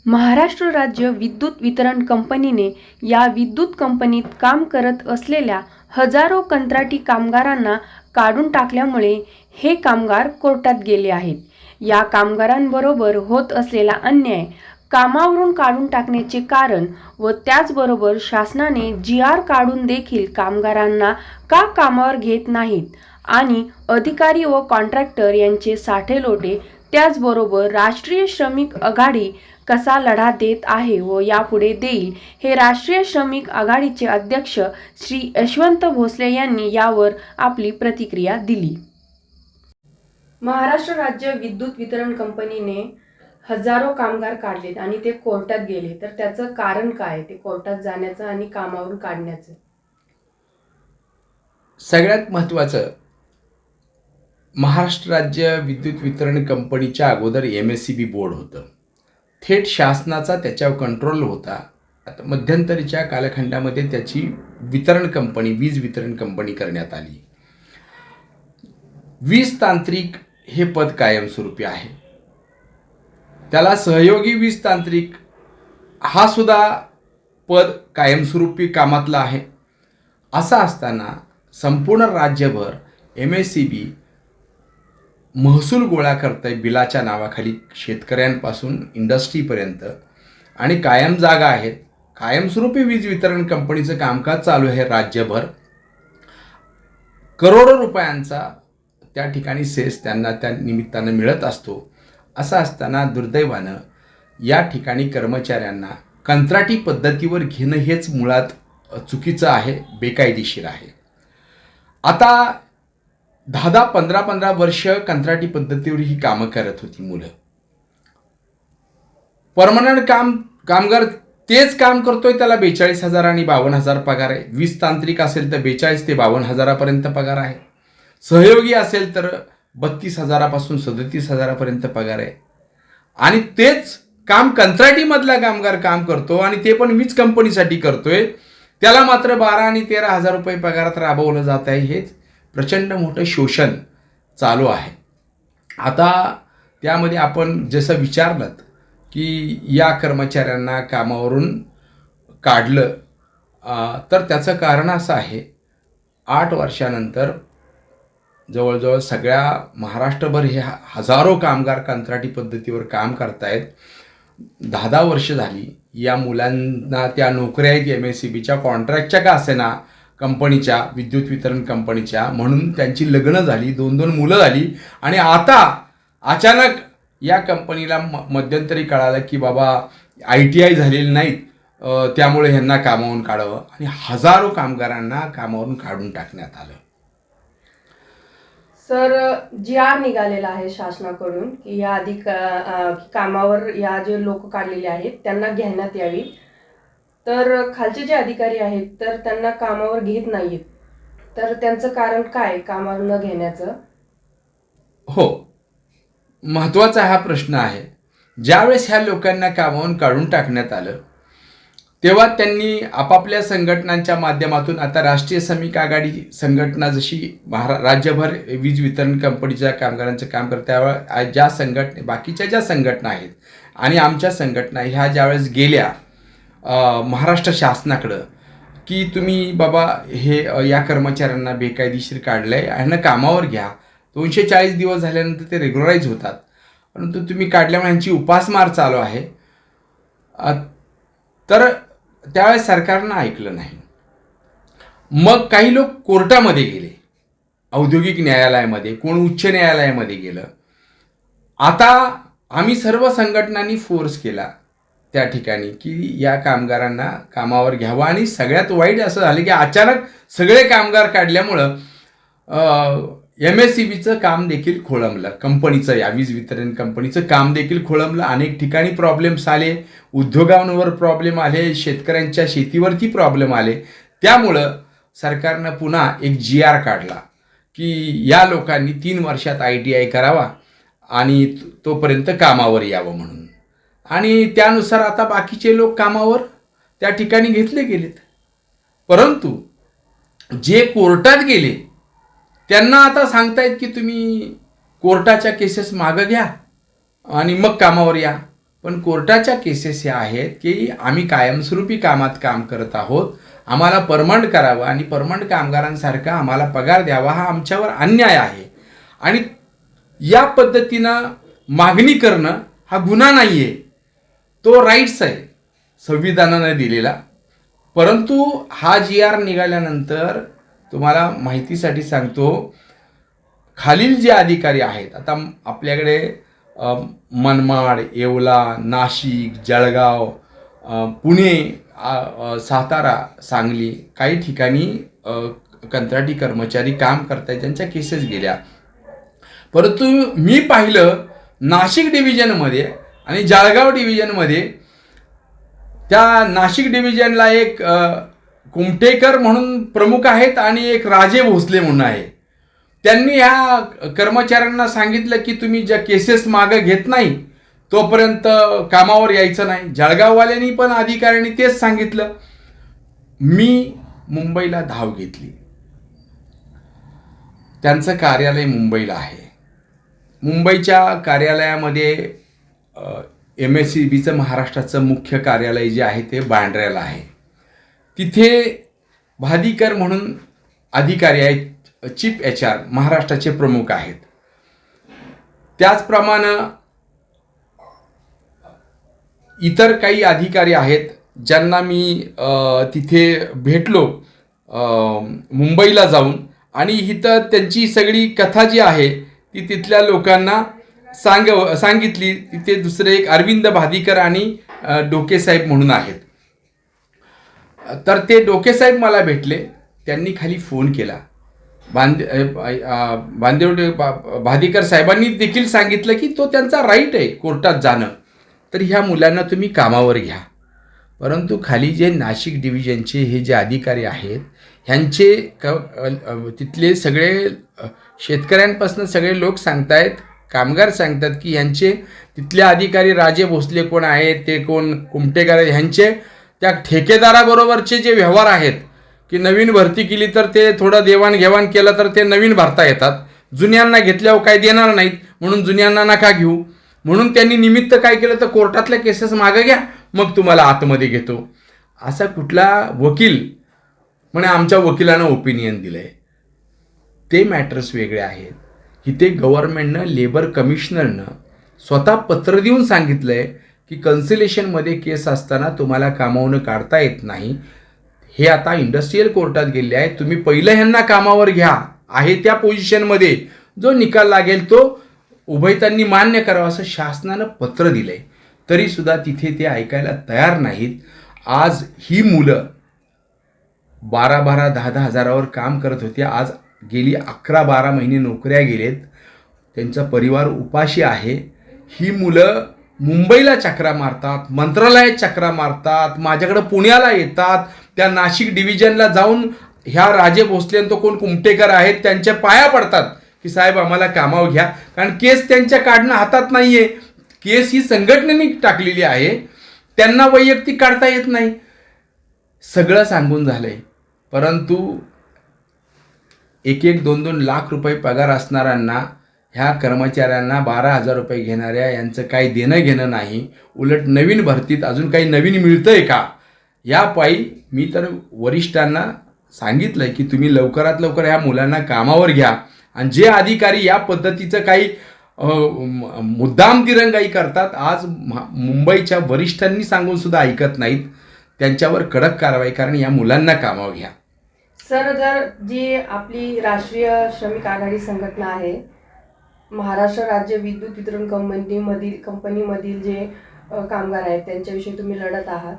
महाराष्ट्र राज्य विद्युत वितरण कंपनीने या विद्युत कंपनीत काम करत असलेल्या हजारो कंत्राटी कामगारांना काढून टाकल्यामुळे हे कामगार कोर्टात गेले आहेत. या कामगारांबरोबर होत असलेला अन्याय, कामावरून काढून टाकण्याचे कारण व त्याचबरोबर शासनाने जी.आर. काढून देखील कामगारांना का कामावर घेत नाहीत आणि अधिकारी व कॉन्ट्रॅक्टर यांचे साठेलोटे, त्याचबरोबर राष्ट्रीय श्रमिक आघाडी कसा लढा देत आहे व यापुढे देईल, हे राष्ट्रीय श्रमिक आघाडीचे अध्यक्ष श्री यशवंत भोसले यांनी यावर आपली प्रतिक्रिया दिली. महाराष्ट्र राज्य विद्युत वितरण कंपनीने हजारो कामगार काढलेत आणि ते कोर्टात गेले, तर त्याचं कारण काय, ते कोर्टात जाण्याचं आणि कामावरून काढण्याचं? सगळ्यात महत्त्वाचं, महाराष्ट्र राज्य विद्युत वितरण कंपनीच्या अगोदर MSCB बोर्ड होतं. थेट शासनाचा त्याच्यावर कंट्रोल होता. आता मध्यंतरीच्या कालखंडामध्ये त्याची वितरण कंपनी, वीज वितरण कंपनी करण्यात आली. वीज तांत्रिक हे पद कायमस्वरूपी आहे. त्याला सहयोगी वीज तांत्रिक हा सुद्धा पद कायमस्वरूपी कामातला आहे. असं असताना संपूर्ण राज्यभर MSCB महसूल गोळा करतंय बिलाच्या नावाखाली, शेतकऱ्यांपासून इंडस्ट्रीपर्यंत, आणि कायम जागा आहेत. कायमस्वरूपी वीज वितरण कंपनीचं कामकाज चालू आहे राज्यभर. करोडो रुपयांचा त्या ठिकाणी सेस त्यांना त्या निमित्तानं मिळत असतो. असं असताना दुर्दैवानं या ठिकाणी कर्मचाऱ्यांना कंत्राटी पद्धतीवर घेणं हेच मुळात चुकीचं आहे, बेकायदेशीर आहे. आता 10-10, 15-15 वर्ष कंत्राटी पद्धतीवर ही कामं करत होती मुलं. परमनंट कामगार तेच काम करतोय, त्याला 42,000 आणि 52,000 पगार आहे. वीज तांत्रिक असेल तर 42,000 ते 52,000 पगार आहे. सहयोगी असेल तर 32,000 37,000 पगार आहे. आणि तेच काम कंत्राटीमधला कामगार काम करतो आणि ते पण वीज कंपनीसाठी करतोय, त्याला मात्र 12 आणि 13,000 रुपये पगारात राबवलं जात आहे. हेच प्रचंड मोठं शोषण चालू आहे. आता त्यामध्ये आपण जसं विचारलं की या कर्मचाऱ्यांना कामावरून काढलं, तर त्याचं कारण असं आहे, 8 वर्षानंतर जवळजवळ सगळ्या महाराष्ट्रभर हे हजारो कामगार कंत्राटी पद्धतीवर काम करतायत. 10-10 वर्ष झाली. या मुलांना त्या नोकऱ्या आहेत MSCBच्या, कॉन्ट्रॅक्टच्या का असेना, कंपनीच्या, विद्युत वितरण कंपनीच्या, म्हणून त्यांची लग्न झाली, 2-2 मुलं झाली. आणि आता अचानक या कंपनीला मध्यंतरी कळालं की बाबा ITI झालेली नाहीत, त्यामुळे ह्यांना कामावरून काढावं, आणि हजारो कामगारांना कामावरून काढून टाकण्यात आलं. Sir, G.R.. निघालेला आहे शासनाकडून की या आधी कामावर या जे लोक काढलेले आहेत त्यांना घेण्यात यावी, तर खालचे जे अधिकारी आहेत तर त्यांना कामावर घेत नाहीत, तर त्यांचं कारण काय कामावर न घेण्याचं? हो, महत्त्वाचा हा प्रश्न आहे. ज्यावेळेस ह्या लोकांना कामावरून काढून टाकण्यात आलं, तेव्हा त्यांनी आपापल्या संघटनांच्या माध्यमातून, आता राष्ट्रीय श्रमिक आघाडी संघटना जशी राज्यभर वीज वितरण कंपनीच्या कामगारांचं काम करते, त्यावेळेला ज्या बाकीच्या ज्या संघटना आहेत आणि आमच्या संघटना ह्या ज्यावेळेस गेल्या महाराष्ट्र शासनाकडं की तुम्ही बाबा हे या कर्मचाऱ्यांना बेकायदेशीर काढलं आहे, ह्यांना कामावर घ्या, 240 दिवस झाल्यानंतर ते रेग्युलराईज होतात, परंतु तुम्ही काढल्यामुळे ह्यांची उपासमार चालू आहे, तर त्यावेळेस सरकारनं ऐकलं नाही. मग काही लोक कोर्टामध्ये गेले, औद्योगिक न्यायालयामध्ये, कोण उच्च न्यायालयामध्ये गेलं. आता आम्ही सर्व संघटनांनी फोर्स केला त्या ठिकाणी की या कामगारांना कामावर घ्यावं. आणि सगळ्यात वाईट असं झालं की अचानक सगळे कामगार काढल्यामुळं MSCBचं काम देखील खोळंबलं, कंपनीचं, या वीज वितरण कंपनीचं काम देखील खोळंबलं. अनेक ठिकाणी प्रॉब्लेम्स आले, उद्योगांवर प्रॉब्लेम आले, शेतकऱ्यांच्या शेतीवरती प्रॉब्लेम आले. त्यामुळं सरकारनं पुन्हा एक जी.आर. काढला की या लोकांनी 3 वर्षात ITI करावा आणि तोपर्यंत कामावर यावं म्हणून. आणि त्यानुसार आता बाकीचे लोक कामावर त्या ठिकाणी घेतले गेलेत. परंतु जे कोर्टात गेले त्यांना आता सांगतायत की तुम्ही कोर्टाच्या केसेस मागं घ्या आणि मग कामावर या. पण कोर्टाच्या केसेस ह्या आहेत की आम्ही कायमस्वरूपी कामात काम करत आहोत, आम्हाला परमनंट करावं आणि परमनंट कामगारांसारखा आम्हाला पगार द्यावा, हा आमच्यावर अन्याय आहे. आणि या पद्धतीनं मागणी करणं हा गुन्हा नाही आहे, तो राईट्स आहे संविधानाने दिलेला. परंतु हा GR निघाल्यानंतर तुम्हाला माहितीसाठी सांगतो, खालील जे अधिकारी आहेत, आता आपल्याकडे मनमाड, येवला, नाशिक, जळगाव, पुणे, सातारा, सांगली काही ठिकाणी कंत्राटी कर्मचारी काम करतात ज्यांच्या केसेस गेल्या. परंतु मी पाहिलं नाशिक डिव्हिजनमध्ये आणि जळगाव डिव्हिजनमध्ये, त्या नाशिक डिव्हिजनला एक कुमटेकर म्हणून प्रमुख आहेत आणि एक राजे भोसले म्हणून आहे. त्यांनी ह्या कर्मचाऱ्यांना सांगितलं की तुम्ही ज्या केसेस मागं घेत नाही तोपर्यंत कामावर यायचं नाही. जळगाववाल्यांनी पण अधिकाऱ्यांनी तेच सांगितलं. मी मुंबईला धाव घेतली. त्यांचं कार्यालय मुंबईला आहे. मुंबईच्या कार्यालयामध्ये MSEBचं महाराष्ट्राचं मुख्य कार्यालय जे आहे ते बांद्र्याला आहे. तिथे भादीकर म्हणून अधिकारी आहेत, चीफ HR महाराष्ट्राचे प्रमुख आहेत. त्याचप्रमाणे इतर काही अधिकारी आहेत ज्यांना मी तिथे भेटलो मुंबईला जाऊन, आणि इथं त्यांची सगळी कथा जी आहे ती तिथल्या लोकांना सांगितली. तिथे दुसरे एक अरविंद भादीकर आणि डोकेसाहेब म्हणून आहेत. तर ते डोकेसाहेब मला भेटले. त्यांनी खाली फोन केला. भादीकर साहेबांनी देखील सांगितलं की तो त्यांचा राईट आहे कोर्टात जाणं, तर ह्या मुलांना तुम्ही कामावर घ्या. परंतु खाली जे नाशिक डिव्हिजनचे हे जे अधिकारी आहेत ह्यांचे तिथले सगळे शेतकऱ्यांपासून सगळे लोक सांगतायत, कामगार सांगतात की ह्यांचे तिथले अधिकारी राजे भोसले कोण आहेत, ते कोण कुमटेकर आहेत, ह्यांचे त्या ठेकेदाराबरोबरचे जे व्यवहार आहेत की नवीन भरती केली तर ते थोडं देवाणघेवाण केलं तर ते नवीन भरता येतात, जुन्यांना घेतल्यावर काय देणार नाहीत म्हणून जुन्यांना नका घेऊ. म्हणून त्यांनी निमित्त काय केलं तर कोर्टातल्या केसेस मागं घ्या, मग तुम्हाला आतमध्ये घेतो. असा कुठला वकील म्हणे आमच्या वकिलानं ओपिनियन दिलं आहे, ते मॅटर्स वेगळे आहेत. इथे गव्हर्नमेंटनं, लेबर कमिशनरनं स्वतः पत्र देऊन सांगितलं आहे की कन्सिलेशनमध्ये केस असताना तुम्हाला कामावून काढता येत नाही. हे आता इंडस्ट्रीयल कोर्टात गेले आहे. तुम्ही पहिलं ह्यांना कामावर घ्या, आहे त्या पोझिशनमध्ये जो निकाल लागेल तो उभयतांनी मान्य करावा असं शासनानं पत्र दिलं आहे. तरीसुद्धा तिथे ते ऐकायला तयार नाहीत. आज ही मुलं 12-12, 10-10 हजारावर काम करत होते. आज गेली 11-12 महिने नोकऱ्या गेलेत. त्यांचा परिवार उपाशी आहे. ही मुलं मुंबईला चक्रा मारतात, मंत्रालयात चक्रा मारतात, माझ्याकडं पुण्याला येतात, त्या नाशिक डिव्हिजनला जाऊन ह्या राजे भोसले तो कोण कुमटेकर आहेत त्यांच्या पाया पडतात की साहेब आम्हाला कामावर घ्या. कारण केस त्यांच्या काढणं हातात नाही आहे. केस ही संघटनेने टाकलेली आहे, त्यांना वैयक्तिक काढता येत नाही. सगळं सांगून झालं आहे. परंतु 1-1, 2-2 लाख रुपये पगार असणाऱ्यांना, ह्या कर्मचाऱ्यांना 12,000 रुपये घेणाऱ्या यांचं काही देणं घेणं नाही. उलट नवीन भरतीत अजून काही नवीन मिळतं आहे का, या पायी मी तर वरिष्ठांना सांगितलं आहे की तुम्ही लवकरात लवकर ह्या मुलांना कामावर घ्या. आणि जे अधिकारी या पद्धतीचं काही मुद्दाम दिरंगाई करतात, आज मुंबईच्या वरिष्ठांनी सांगून सुद्धा ऐकत नाहीत, त्यांच्यावर कडक कारवाई कारण या मुलांना कामावर घ्या. सर, जर जी आपली राष्ट्रीय श्रमिक आघाडी संघटना आहे, महाराष्ट्र राज्य विद्युत वितरण कंपनीमधील जे कामगार आहेत त्यांच्याविषयी तुम्ही लढत आहात,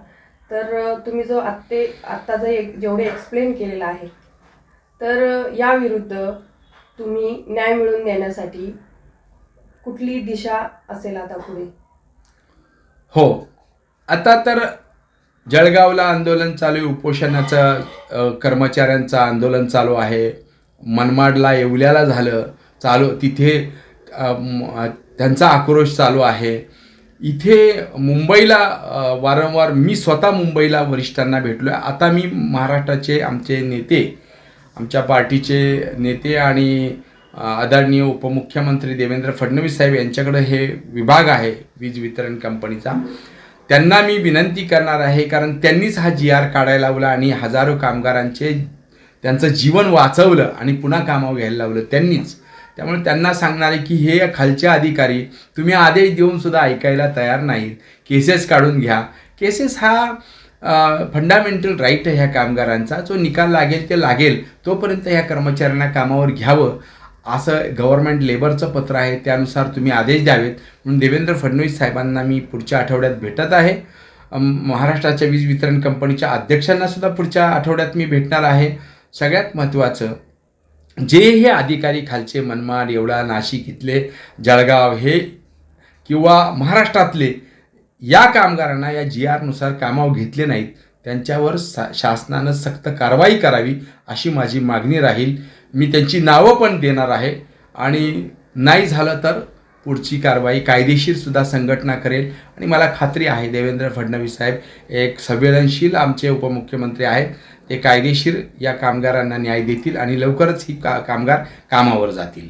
तर तुम्ही जो आत्ता जेवढे एक्सप्लेन केलेलं आहे, तर याविरुद्ध तुम्ही न्याय मिळवून देण्यासाठी कुठली दिशा असेल आता पुढे? हो, आता तर जळगावला आंदोलन चालू आहे, उपोषणाचं कर्मचाऱ्यांचं आंदोलन चालू आहे. मनमाडला, येवल्याला झालं चालू, तिथे त्यांचा आक्रोश चालू आहे. इथे मुंबईला वारंवार मी स्वतः मुंबईला वरिष्ठांना भेटलो आहे. आता मी महाराष्ट्राचे आमचे नेते, आमच्या पार्टीचे नेते आणि आदरणीय उपमुख्यमंत्री देवेंद्र फडणवीस साहेब यांच्याकडे हे विभाग आहे वीज वितरण कंपनीचा, त्यांना मी विनंती करणार आहे, कारण त्यांनीच हा GR काढायला लावला आणि हजारो कामगारांचे त्यांचं जीवन वाचवलं आणि पुन्हा कामावर घ्यायला लावलं त्यांनीच. त्यामुळे त्यांना सांगणार आहे की हे खालचे अधिकारी तुम्ही आदेश देऊन सुद्धा ऐकायला तयार नाहीत. केसेस काढून घ्या. केसेस हा फंडामेंटल राईट आहे ह्या कामगारांचा. जो निकाल लागेल ते लागेल तोपर्यंत ह्या कर्मचाऱ्यांना कामावर घ्यावं असं गव्हर्नमेंट लेबरचं पत्र आहे. त्यानुसार तुम्ही आदेश द्यावेत म्हणून देवेंद्र फडणवीस साहेबांना मी पुढच्या आठवड्यात भेटत आहे. महाराष्ट्राच्या वीज वितरण कंपनीच्या अध्यक्षांना सुद्धा पुढच्या आठवड्यात मी भेटणार आहे. सगळ्यात महत्त्वाचं, जे हे अधिकारी खालचे मनमाड, येवला, नाशिक इथले, जळगाव हे किंवा महाराष्ट्रातले या कामगारांना या GR नुसार कामावर घेतले नाहीत, त्यांच्यावर शासनानं सक्त कारवाई करावी अशी माझी मागणी राहील. मी त्यांची नावं पण देणार आहे आणि नाही झालं तर पुढची कारवाई कायदेशीरसुद्धा संघटना करेल. आणि मला खात्री आहे देवेंद्र फडणवीस साहेब एक संवेदनशील आमचे उपमुख्यमंत्री आहेत. ते कायदेशीर या कामगारांना न्याय देतील आणि लवकरच ही कामगार कामावर जातील.